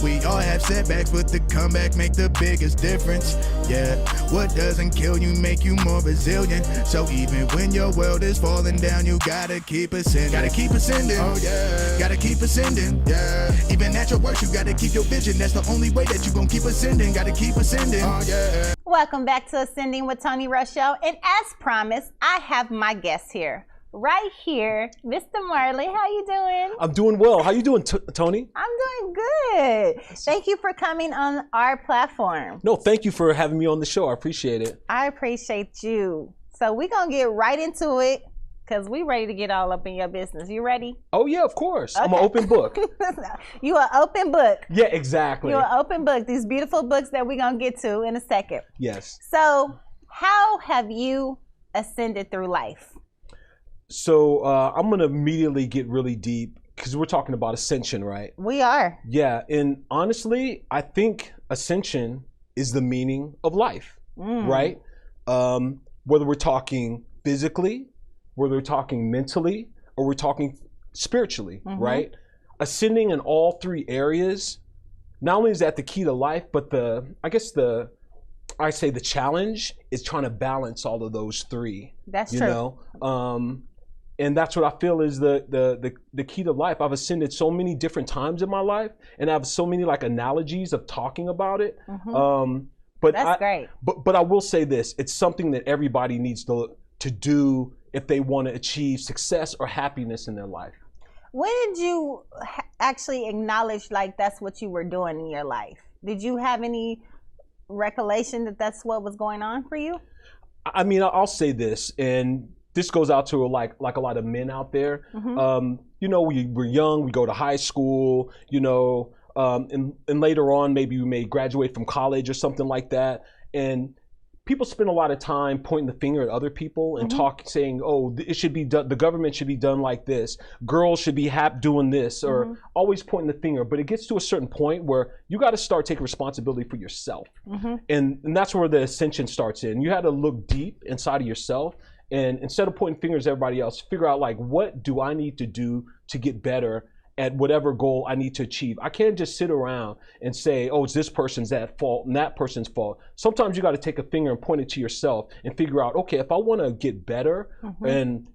We all have setbacks, but the comeback make the biggest difference. Yeah, what doesn't kill you make you more resilient. So even when your world is falling down, you gotta keep ascending. Gotta keep ascending. Oh yeah. Gotta keep ascending. Yeah. Even at your worst, you gotta keep your vision. That's the only way that you gon' keep ascending. Gotta keep ascending. Oh yeah. Welcome back to Ascending with Toni Rochelle. And as promised, I have my guest here. Right here, Mr. Marley. How you doing? I'm doing well. How you doing, Toni? I'm doing good. Thank you for coming on our platform. No, thank you for having me on the show. I appreciate it. I appreciate you. So we're going to get right into it because we ready to get all up in your business. You ready? Oh, yeah, of course. Okay. I'm an open book. You an open book. Yeah, exactly. You're an open book. These beautiful books that we're going to get to in a second. Yes. So how have you ascended through life? So I'm going to immediately get really deep because we're talking about ascension, right? We are. Yeah. And honestly, I think ascension is the meaning of life, right? Whether we're talking physically, whether we're talking mentally, or we're talking spiritually, right? Ascending in all three areas, not only is that the key to life, but the challenge is trying to balance all of those three. That's you true. know? And that's what I feel is the key to life. I've ascended so many different times in my life, and I have so many like analogies of talking about it. But That's great. But I will say this: it's something that everybody needs to do if they want to achieve success or happiness in their life. When did you actually acknowledge like that's what you were doing in your life? Did you have any recollection that that's what was going on for you? I mean, I'll say this, and this goes out to like a lot of men out there. You know, we're young, we go to high school, you know, and later on, maybe we may graduate from college or something like that. And people spend a lot of time pointing the finger at other people and saying, oh, it should be done, the government should be done like this. Girls should be doing this, or always pointing the finger. But it gets to a certain point where you got to start taking responsibility for yourself. And that's where the ascension starts in. You had to look deep inside of yourself. And instead of pointing fingers at everybody else, figure out like, what do I need to do to get better at whatever goal I need to achieve? I can't just sit around and say, oh, it's this person's at fault and that person's fault. Sometimes you got to take a finger and point it to yourself and figure out, okay, if I want to get better and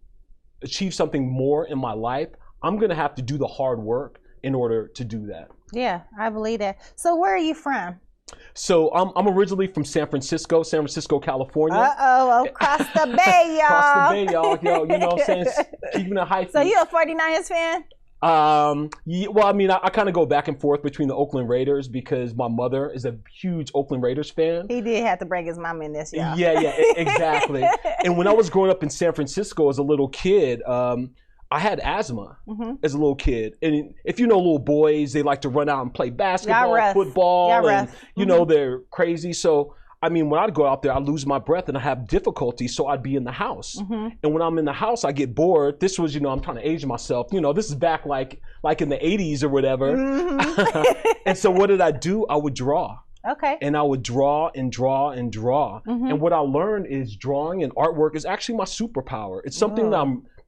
achieve something more in my life, I'm going to have to do the hard work in order to do that. Yeah, I believe that. So where are you from? So I'm originally from San Francisco, California. Across the bay, y'all. Across the bay, y'all. Yo, you know what I'm saying? Keeping it hyphy. So you a 49ers fan? Yeah, well, I mean, I kind of go back and forth between the Oakland Raiders because my mother is a huge Oakland Raiders fan. He did have to bring his mom in this, y'all. Yeah, exactly. And when I was growing up in San Francisco as a little kid, I had asthma as a little kid. And if you know little boys, they like to run out and play basketball, football, and you know, they're crazy. So, I mean, when I'd go out there, I lose my breath and I have difficulty, so I'd be in the house. And when I'm in the house, I get bored. This was, you know, I'm trying to age myself. You know, this is back like in the 80s or whatever. And so what did I do? I would draw. Okay. And I would draw and draw and draw. And what I learned is drawing and artwork is actually my superpower. It's something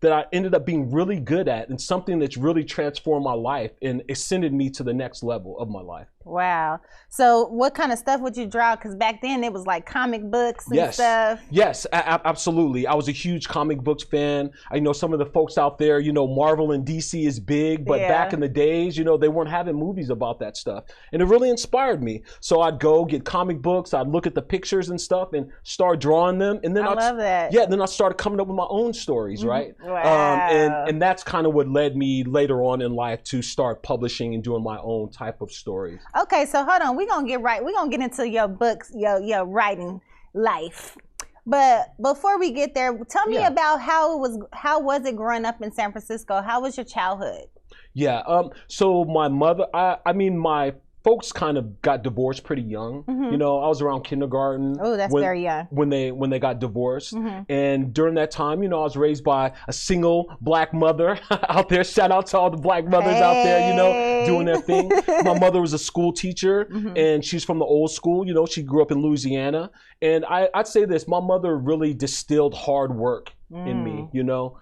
that I ended up being really good at, and something that's really transformed my life and ascended me to the next level of my life. Wow. So what kind of stuff would you draw? Because back then it was like comic books and stuff. Yes, absolutely. I was a huge comic books fan. I know some of the folks out there, you know, Marvel and DC is big, but back in the days, you know, they weren't having movies about that stuff. And it really inspired me. So I'd go get comic books, I'd look at the pictures and stuff and start drawing them. And then I love that. Yeah, then I started coming up with my own stories, right? Wow. And that's kind of what led me later on in life to start publishing and doing my own type of stories. Okay, so hold on. We're gonna get into your books, your writing life. But before we get there, tell me about how was it growing up in San Francisco? How was your childhood? Yeah, so my mother, I mean, my folks kind of got divorced pretty young. You know, I was around kindergarten. Oh, that's very young. When they got divorced. And during that time, you know, I was raised by a single black mother out there. Shout out to all the black mothers out there, you know, doing their thing. My mother was a school teacher, and she's from the old school. You know, she grew up in Louisiana. And I'd say this, my mother really distilled hard work in me, you know.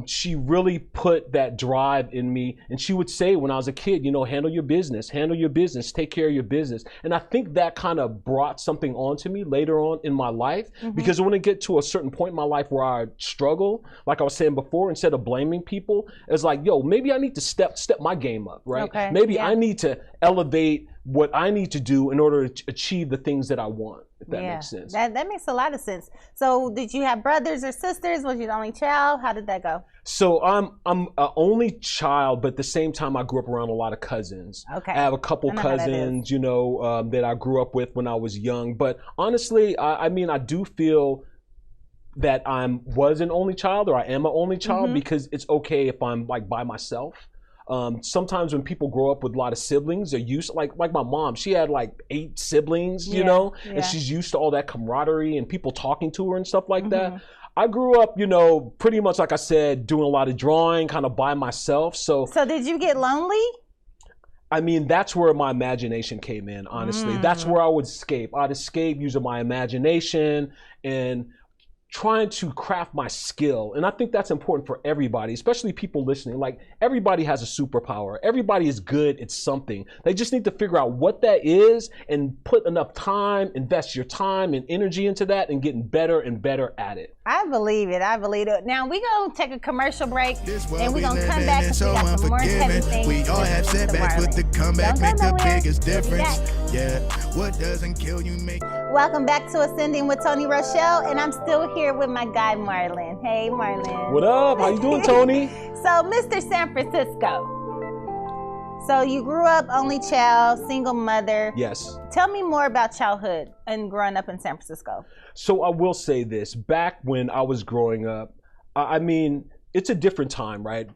She really put that drive in me, and she would say when I was a kid, you know, handle your business, take care of your business. And I think that kind of brought something onto me later on in my life, because when I get to a certain point in my life where I struggle, like I was saying before, instead of blaming people, it's like, yo, maybe I need to step my game up, right? Okay. Maybe I need to elevate what I need to do in order to achieve the things that I want, if that makes sense. That makes a lot of sense. So did you have brothers or sisters? Was you the only child? How did that go? So I'm an only child, but at the same time, I grew up around a lot of cousins. Okay. I have a couple cousins, you know, that I grew up with when I was young. But honestly, I mean, I do feel that was an only child, or I am an only child, because it's okay if I'm like by myself. Sometimes when people grow up with a lot of siblings, they're used, like my mom, she had like 8 siblings, you know, and she's used to all that camaraderie and people talking to her and stuff like that. I grew up, you know, pretty much like I said, doing a lot of drawing, kind of by myself. So did you get lonely? I mean, that's where my imagination came in, honestly. That's where I would escape. I'd escape using my imagination and trying to craft my skill. And I think that's important for everybody, especially people listening. Like, everybody has a superpower. Everybody is good at something. They just need to figure out what that is and put enough time, invest your time and energy into that, and getting better and better at it. I believe it. I believe it. Now we're going to take a commercial break, and we're going to come back and so we got some more heavy things. We all have setbacks, but the comeback make the biggest difference. Yeah, what doesn't kill you make. Welcome back to Ascending with Toni Rochelle, and I'm still here with my guy Marlon. Hey, Marlon. What up? How you doing, Toni? So, Mr. San Francisco. So you grew up only child, single mother. Yes. Tell me more about childhood and growing up in San Francisco. So I will say this, back when I was growing up, I mean, it's a different time, right?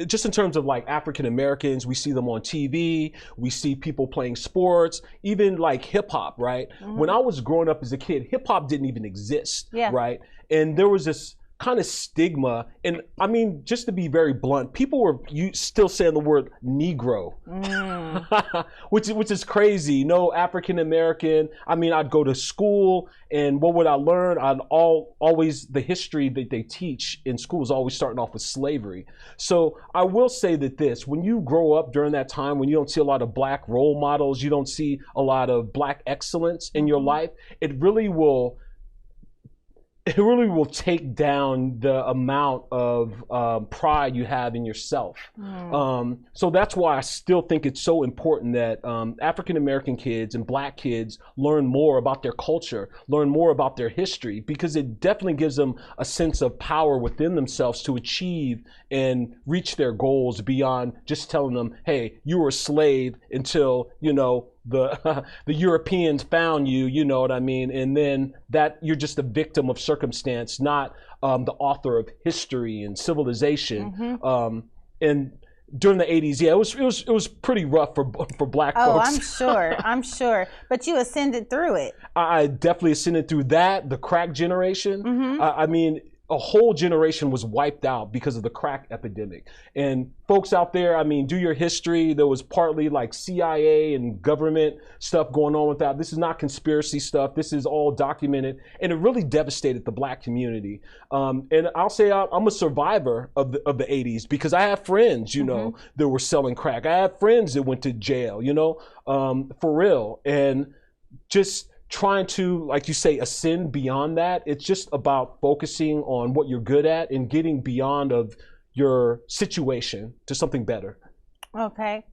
Just in terms of like African Americans, we see them on TV, we see people playing sports, even like hip hop, right? When I was growing up as a kid, hip hop didn't even exist, right? And there was this kind of stigma, and I mean, just to be very blunt, people were still saying the word Negro, which is crazy. No African American. I mean, I'd go to school, and what would I learn? Always the history that they teach in school is always starting off with slavery. So I will say that when you grow up during that time, when you don't see a lot of Black role models, you don't see a lot of Black excellence in your life, it really will take down the amount of pride you have in yourself. So that's why I still think it's so important that African American kids and Black kids learn more about their culture, learn more about their history, because it definitely gives them a sense of power within themselves to achieve and reach their goals beyond just telling them, hey, you were a slave until, you know, the Europeans found you, you know what I mean? And then that you're just a victim of circumstance, not the author of history and civilization. And during the 80s, it was pretty rough for Black folks. I'm sure. But you ascended through it. I definitely ascended through that, the crack generation. I mean, a whole generation was wiped out because of the crack epidemic. And folks out there, I mean, do your history. There was partly like CIA and government stuff going on with that. This is not conspiracy stuff. This is all documented. And it really devastated the Black community. And I'll say I'm a survivor of the 80s, because I have friends, you know, that were selling crack. I have friends that went to jail, you know, for real. And just trying to, like you say, ascend beyond that. It's just about focusing on what you're good at and getting beyond of your situation to something better. Okay.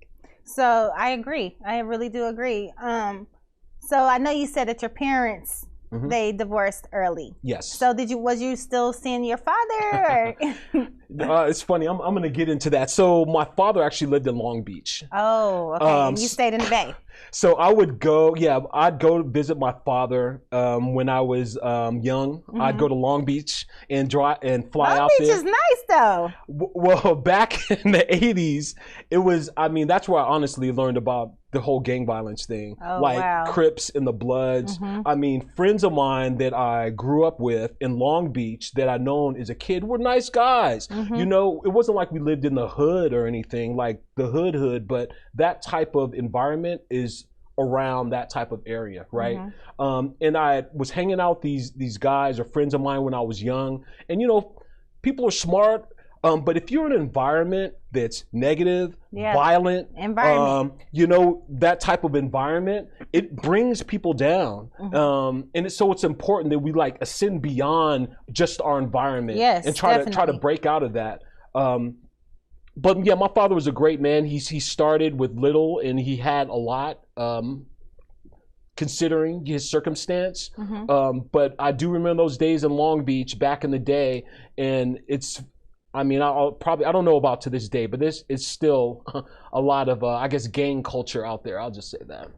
So I agree. I really do agree. So I know you said that your parents, they divorced early. Yes. So was you still seeing your father? Or? It's funny. I'm going to get into that. So my father actually lived in Long Beach. Oh, okay. And you stayed in the Bay. So I'd go to visit my father when I was young. I'd go to Long Beach and fly out there. Long Beach is nice, though. Well, back in the 80s, it was, I mean, that's where I honestly learned about the whole gang violence thing. Oh, wow. Crips and the Bloods. I mean, friends of mine that I grew up with in Long Beach that I known as a kid were nice guys. You know, it wasn't like we lived in the hood or anything, like the hood, but that type of environment is around that type of area, right? And I was hanging out with these guys or friends of mine when I was young, and you know, people are smart, but if you're in an environment that's negative, violent, that type of environment, it brings people down. So it's important that we like ascend beyond just our environment and try to break out of that. But yeah, my father was a great man. He started with little and he had a lot, considering his circumstance. But I do remember those days in Long Beach back in the day, and I don't know about to this day, but this is still a lot of, I guess, gang culture out there. I'll just say that.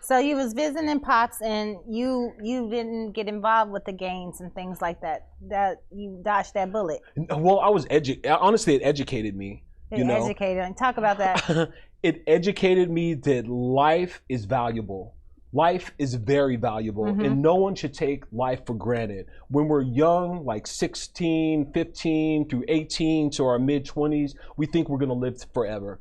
So you was visiting Pops, and you didn't get involved with the gangs and things like that. That you dodged that bullet. Well, I was honestly, it educated me. Educated. Talk about that. It educated me that life is valuable. Life is very valuable, and no one should take life for granted. When we're young, like 16, 15 through 18 to our mid-20s, we think we're going to live forever.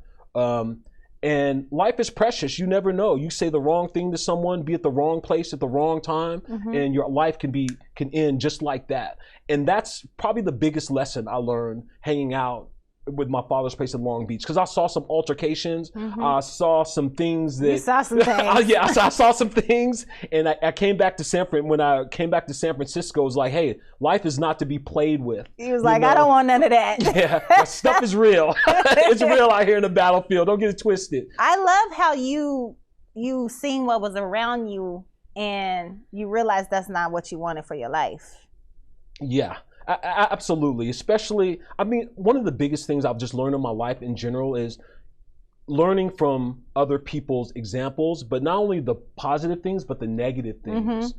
And life is precious. You never know. You say the wrong thing to someone, be at the wrong place at the wrong time, and your life can end just like that. And that's probably the biggest lesson I learned hanging out with my father's place in Long Beach, because I saw some altercations. I saw some things that... You saw some things. Yeah, I saw some things, and I came back to when I came back to San Francisco, it was like, hey, life is not to be played with. He was like, I don't want none of that. Yeah, that stuff is real. It's real out here in the battlefield. Don't get it twisted. I love how you seen what was around you, and you realized that's not what you wanted for your life. Yeah. Absolutely. Especially, one of the biggest things I've just learned in my life in general is learning from other people's examples, but not only the positive things, but the negative things.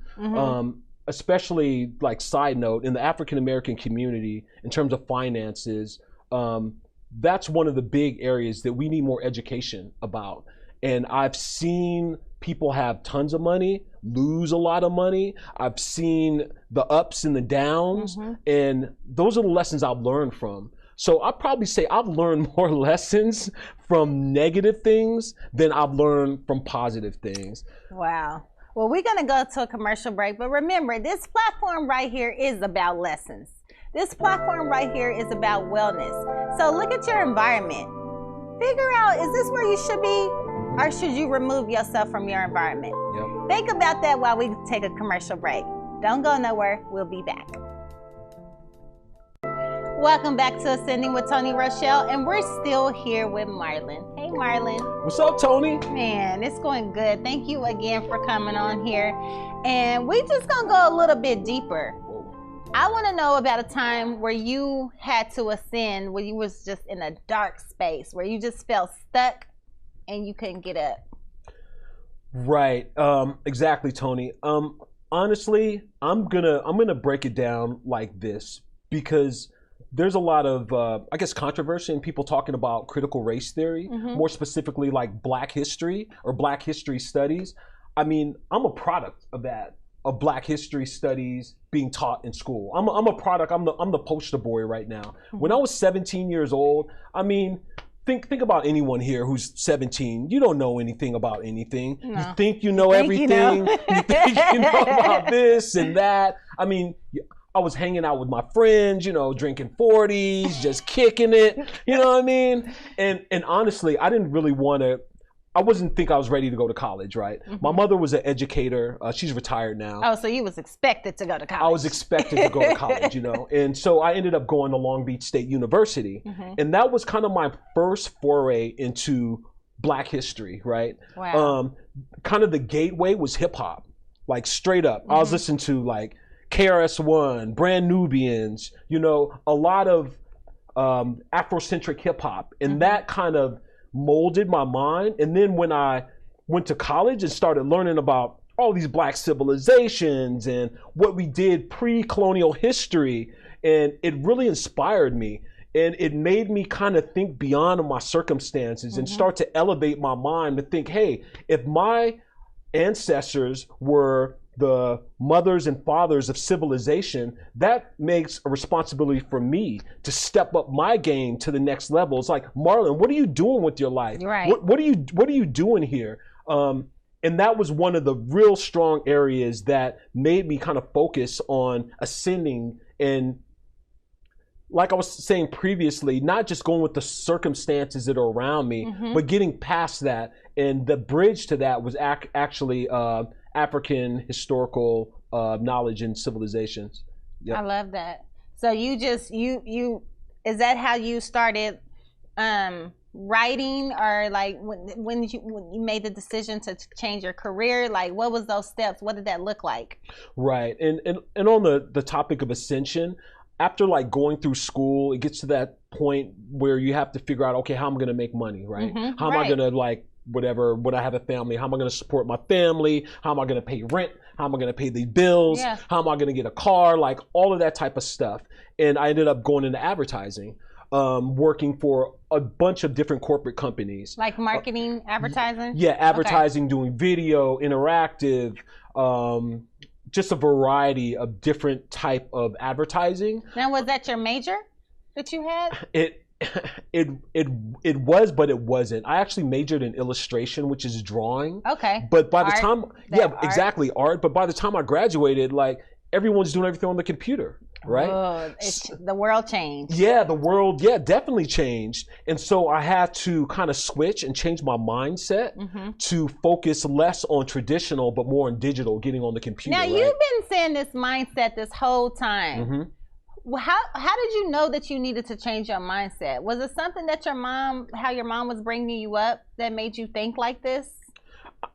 Especially, like, side note, in the African-American community, in terms of finances, that's one of the big areas that we need more education about. And I've seen people have tons of money, lose a lot of money. I've seen the ups and the downs, and those are the lessons I've learned from. So I'd probably say I've learned more lessons from negative things than I've learned from positive things. Wow. Well, we're going to go to a commercial break, but remember, this platform right here is about lessons. This platform right here is about wellness. So look at your environment. Figure out, is this where you should be? Or should you remove yourself from your environment? Think about that while we take a commercial break. Don't go nowhere. We'll be back. Welcome back to Ascending with Toni Rochelle, and we're still here with Marlon. Hey, Marlon. What's up, Toni? Man, it's going good. Thank you again for coming on here. And we just gonna go a little bit deeper. I want to know about a time where you had to ascend, where you was just in a dark space, where you just felt stuck and you couldn't get up. Right. Exactly, Toni. Honestly, I'm gonna break it down like this, because there's a lot of I guess controversy and people talking about critical race theory, more specifically like Black history or Black history studies. I'm a product of that, of Black history studies being taught in school. I'm a product. I'm the poster boy right now. When I was 17 years old, think about anyone here who's 17. You don't know anything about anything. No. You think you know everything. You think you know about this and that. I was hanging out with my friends, drinking 40s, just kicking it. You know what I mean? And honestly, I didn't really want to. I wasn't think I was ready to go to college, right? My mother was an educator. She's retired now. Oh, so you was expected to go to college. I was expected to go to college, And so I ended up going to Long Beach State University. And that was kind of my first foray into Black history, right? Wow. Kind of the gateway was hip hop, like straight up. I was listening to like KRS-One, Brand Nubians, a lot of Afrocentric hip hop. And that kind of molded my mind. And then when I went to college and started learning about all these Black civilizations and what we did pre-colonial history, and it really inspired me. And it made me kind of think beyond my circumstances and start to elevate my mind to think, hey, if my ancestors were the mothers and fathers of civilization, that makes a responsibility for me to step up my game to the next level. It's like, Marlon, what are you doing with your life? Right. What are you doing here? And that was one of the real strong areas that made me kind of focus on ascending and like I was saying previously, not just going with the circumstances that are around me, but getting past that. And the bridge to that was actually African historical knowledge and civilizations. Yep. I love that. So you just you is that how you started writing, or like when you made the decision to change your career? Like, what was those steps? What did that look like? Right. And on the topic of ascension, after like going through school, it gets to that point where you have to figure out, okay, how am I going to make money, right? How am I going to, like, whatever, when I have a family, how am I going to support my family? How am I going to pay rent? How am I going to pay the bills? Yeah. How am I going to get a car? Like all of that type of stuff. And I ended up going into advertising, working for a bunch of different corporate companies. Like marketing, advertising? Yeah, advertising, doing video, interactive, just a variety of different type of advertising. Now, was that your major that you had? It was, but it wasn't. I actually majored in illustration, which is drawing. Okay. But by the time, art? exactly, art. But by the time I graduated, like everyone's doing everything on the computer, right? Oh, the world changed. Yeah, the world, definitely changed. And so I had to kind of switch and change my mindset to focus less on traditional, but more on digital, getting on the computer. Now, right? you've been saying this mindset this whole time. How did you know that you needed to change your mindset? Was it something that how your mom was bringing you up that made you think like this?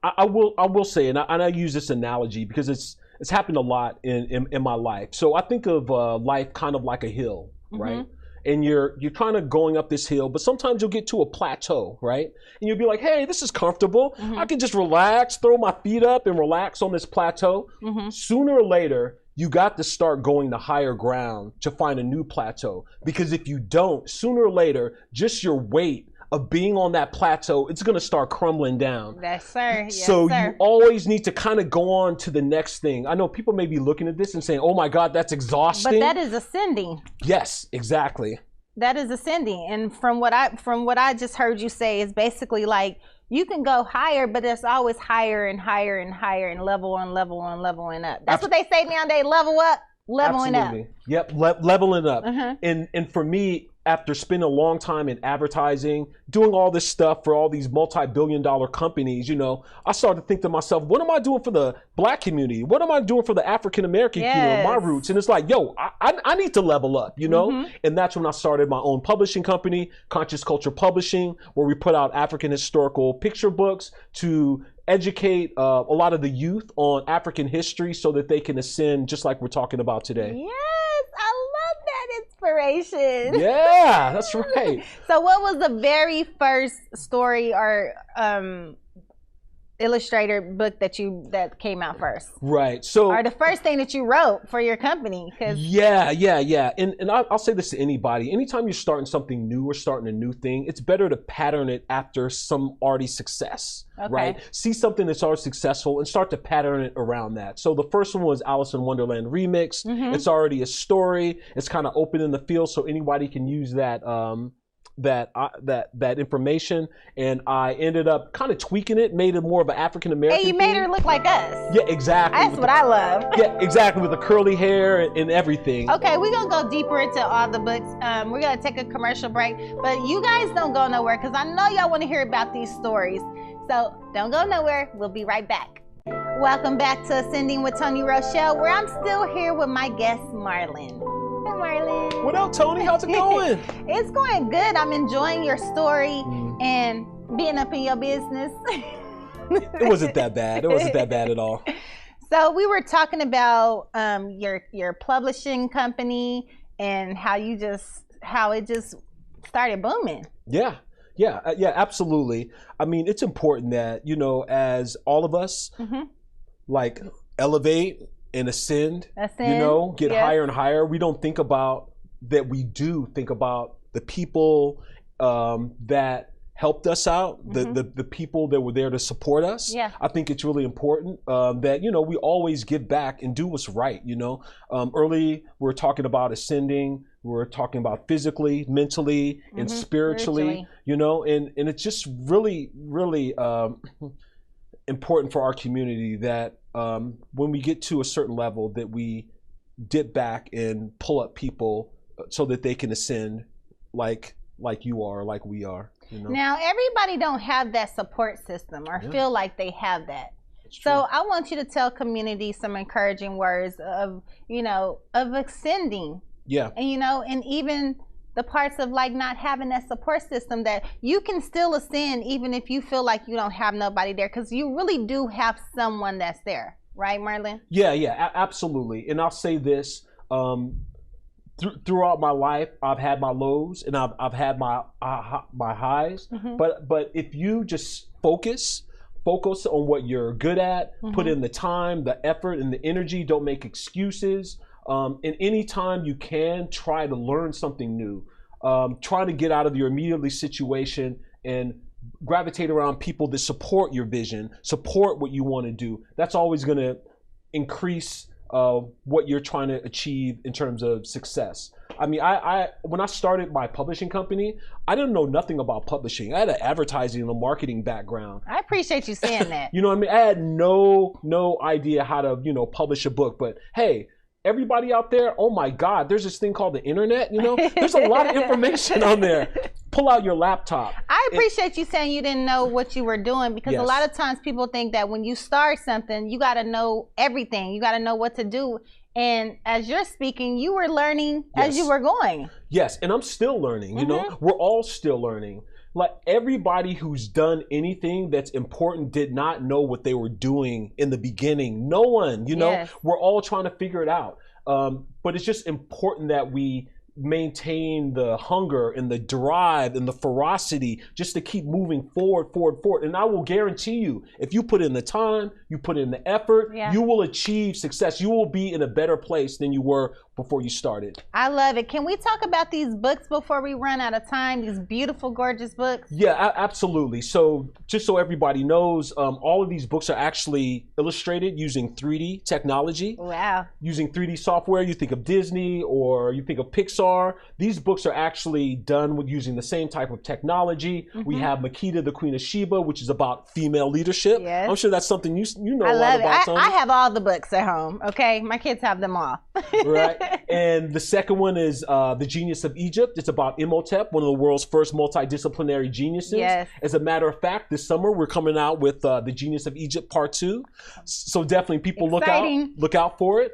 I will say, and I use this analogy because it's happened a lot in my life. So I think of life kind of like a hill, right? And you're kind of going up this hill, but sometimes you'll get to a plateau, right? And you'll be like, hey, this is comfortable. I can just relax, throw my feet up and relax on this plateau. Sooner or later, you got to start going to higher ground to find a new plateau. Because if you don't, sooner or later, just your weight of being on that plateau, it's going to start crumbling down. Yes, sir. Yes, so sir. you always need to kind of go on to the next thing. I know people may be looking at this and saying, oh my God, that's exhausting. But that is ascending. Yes, exactly. That is ascending. And from what I just heard you say is basically like, you can go higher, but there's always higher and higher and higher and level and level and leveling up. That's what they say nowadays, level up, leveling Absolutely. up. Yep, leveling up. And for me, after spending a long time in advertising, doing all this stuff for all these multi-billion-dollar companies, I started to think to myself, what am I doing for the Black community? What am I doing for the African-American community, my roots? And it's like, yo, I need to level up, And that's when I started my own publishing company, Conscious Culture Publishing, where we put out African historical picture books to educate a lot of the youth on African history so that they can ascend just like we're talking about today. Yes, I love that inspiration. Yeah, that's right. So what was the very first story or illustrator book that came out first? Right. So, or the first thing that you wrote for your company? Yeah. And I'll say this to anybody. Anytime you're starting something new or starting a new thing, it's better to pattern it after some already success, right? See something that's already successful and start to pattern it around that. So the first one was Alice in Wonderland Remix. It's already a story. It's kind of open in the field, so anybody can use that that information, and I ended up kind of tweaking it, made it more of an African American. Hey, you made her look like us. Yeah, exactly. That's what I love. Yeah, exactly, with the curly hair and everything. Okay, we're gonna go deeper into all the books. We're gonna take a commercial break, but you guys don't go nowhere because I know y'all want to hear about these stories. So don't go nowhere. We'll be right back. Welcome back to Ascending with Toni Rochelle, where I'm still here with my guest Marlon. Hey, Marlon. What up, Toni? How's it going? It's going good. I'm enjoying your story and being up in your business. It wasn't that bad. It wasn't that bad at all. So we were talking about your publishing company and how it just started booming. Yeah, absolutely. I mean, it's important that, as all of us like elevate and ascend, get higher and higher. We don't think about that. We do think about the people that helped us out, the people that were there to support us. Yeah. I think it's really important that, we always give back and do what's right. Early we were talking about ascending. We were talking about physically, mentally, and spiritually, and it's just really, really important for our community that when we get to a certain level that we dip back and pull up people so that they can ascend like you are, like we are. You know? Now, everybody don't have that support system or feel like they have that. So I want you to tell community some encouraging words of, of ascending. Yeah. And, and even the parts of like not having that support system, that you can still ascend even if you feel like you don't have nobody there, because you really do have someone that's there. Right, Marlon? Yeah, absolutely. And I'll say this, throughout my life, I've had my lows and I've had my highs. But if you just focus on what you're good at, put in the time, the effort, and the energy, don't make excuses. And anytime you can, try to learn something new. Try to get out of your immediate situation and gravitate around people that support your vision, support what you want to do. That's always going to increase what you're trying to achieve in terms of success. I mean, I when I started my publishing company, I didn't know nothing about publishing. I had an advertising and a marketing background. I appreciate you saying that. You know what I mean? I had no idea how to, publish a book. But hey, everybody out there, oh my God, there's this thing called the internet, There's a lot of information on there. Pull out your laptop. I appreciate you saying you didn't know what you were doing, because a lot of times people think that when you start something, you got to know everything. You got to know what to do. And as you're speaking, you were learning as you were going. Yes, and I'm still learning, We're all still learning. Like, everybody who's done anything that's important did not know what they were doing in the beginning. No one, we're all trying to figure it out. But it's just important that we maintain the hunger and the drive and the ferocity just to keep moving forward. And I will guarantee you, if you put in the time, you put in the effort, you will achieve success. You will be in a better place than you were before you started. I love it. Can we talk about these books before we run out of time? These beautiful, gorgeous books? Yeah, absolutely. So just so everybody knows, all of these books are actually illustrated using 3D technology. Wow. Using 3D software. You think of Disney or you think of Pixar. These books are actually done with using the same type of technology. We have Makita, the Queen of Sheba, which is about female leadership. Yes. I'm sure that's something you know I a love lot about. I have all the books at home, okay? My kids have them all. Right. And the second one is The Genius of Egypt. It's about Imhotep, one of the world's first multidisciplinary geniuses. Yes. As a matter of fact, this summer we're coming out with The Genius of Egypt Part 2. So definitely people look out for it.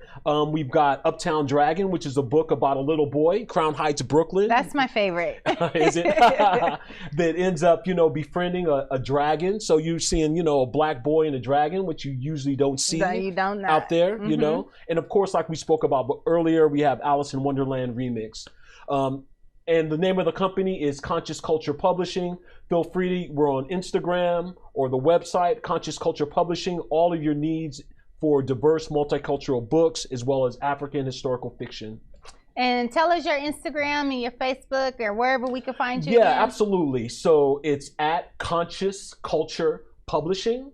We've got Uptown Dragon, which is a book about a little boy, Crown Heights, Brooklyn. That's my favorite. Is it? That ends up, befriending a dragon. So you're seeing, a black boy and a dragon, which you usually don't see out there, And of course, like we spoke about earlier, we have Alice in Wonderland Remix. And the name of the company is Conscious Culture Publishing. Feel free we're on Instagram or the website, Conscious Culture Publishing. All of your needs for diverse multicultural books, as well as African historical fiction. And tell us your Instagram and your Facebook or wherever we can find you. Yeah, absolutely. So it's at Conscious Culture Publishing.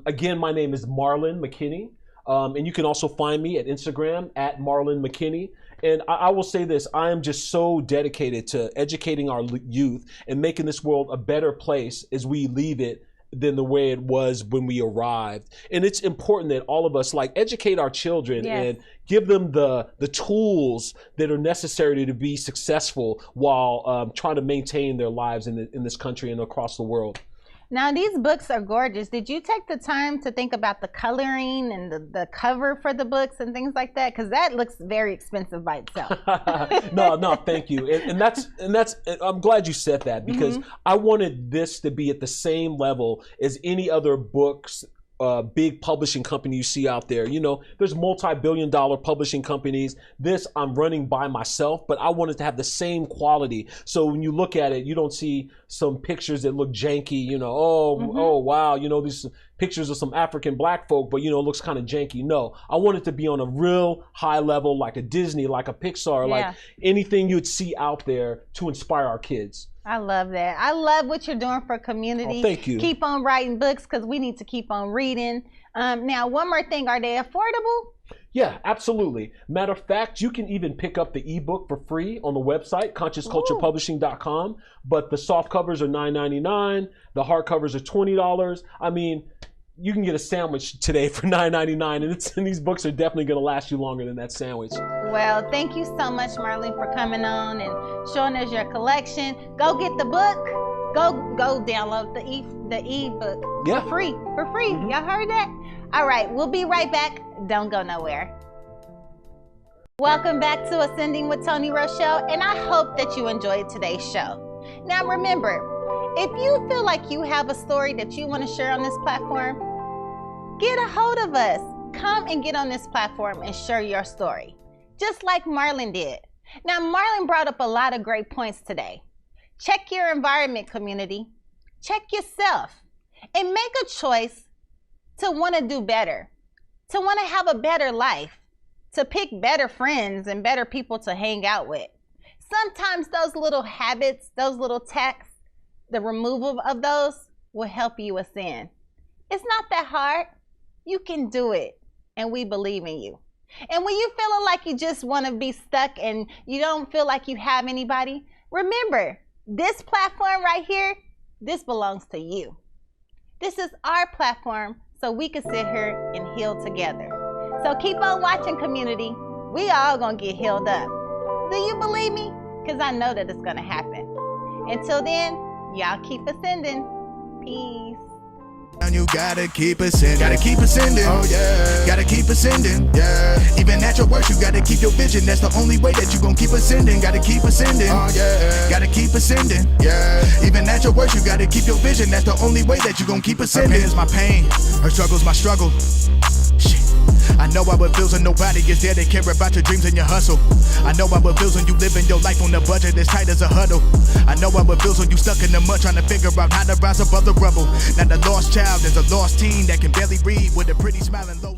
Again, my name is Marlon McKenney. And you can also find me at Instagram at Marlon McKenney. And I will say this, I am just so dedicated to educating our youth and making this world a better place as we leave it than the way it was when we arrived. And it's important that all of us educate our children and give them the tools that are necessary to be successful while trying to maintain their lives in this country and across the world. Now, these books are gorgeous. Did you take the time to think about the coloring and the cover for the books and things like that? Because that looks very expensive by itself. No, thank you. And that's I'm glad you said that, because I wanted this to be at the same level as any other books big publishing company you see out there. There's multi-billion-dollar publishing companies. This I'm running by myself, but I wanted to have the same quality. So when you look at it, you don't see some pictures that look janky, oh wow, these pictures of some African black folk, but it looks kind of janky. No, I want it to be on a real high level, like a Disney, like a Pixar, like anything you'd see out there to inspire our kids. I love that. I love what you're doing for community. Oh, thank you. Keep on writing books, because we need to keep on reading. Now, one more thing. Are they affordable? Yeah, absolutely. Matter of fact, you can even pick up the ebook for free on the website, consciousculturepublishing.com. But the soft covers are $9.99. The hard covers are $20. I mean, you can get a sandwich today for $9.99, and these books are definitely going to last you longer than that sandwich. Well, thank you so much, Marlon, for coming on and showing us your collection. Go get the book. Go download the ebook for free. Mm-hmm. Y'all heard that? All right, we'll be right back. Don't go nowhere. Welcome back to Ascending with Toni Rochelle, and I hope that you enjoyed today's show. Now remember, if you feel like you have a story that you want to share on this platform, get a hold of us. Come and get on this platform and share your story, just like Marlon did. Now, Marlon brought up a lot of great points today. Check your environment, community. Check yourself and make a choice to want to do better, to want to have a better life, to pick better friends and better people to hang out with. Sometimes those little habits, those little tacks, the removal of those will help you ascend. It's not that hard. You can do it, and we believe in you. And when you're feeling like you just want to be stuck and you don't feel like you have anybody, remember, this platform right here, this belongs to you. This is our platform, so we can sit here and heal together. So keep on watching, community. We all gonna get healed up. Do you believe me? Because I know that it's gonna happen. Until then, y'all keep ascending. Peace. And you gotta keep ascending. Gotta keep ascending. Oh yeah. Gotta keep ascending. Yeah. Even at your worst, you gotta keep your vision. That's the only way that you gon' keep ascending. Gotta keep ascending. Oh yeah. Gotta keep ascending. Yeah. Even at your worst, you gotta keep your vision. That's the only way that you gon' keep ascending. Her pain is my pain. Her struggle's my struggle. Shit. I know how it feels when nobody is there to care about your dreams and your hustle. I know how it feels when you living your life on a budget as tight as a huddle. I know how it feels when you stuck in the mud trying to figure out how to rise above the rubble. Now the lost child is a lost teen that can barely read with a pretty smile and low.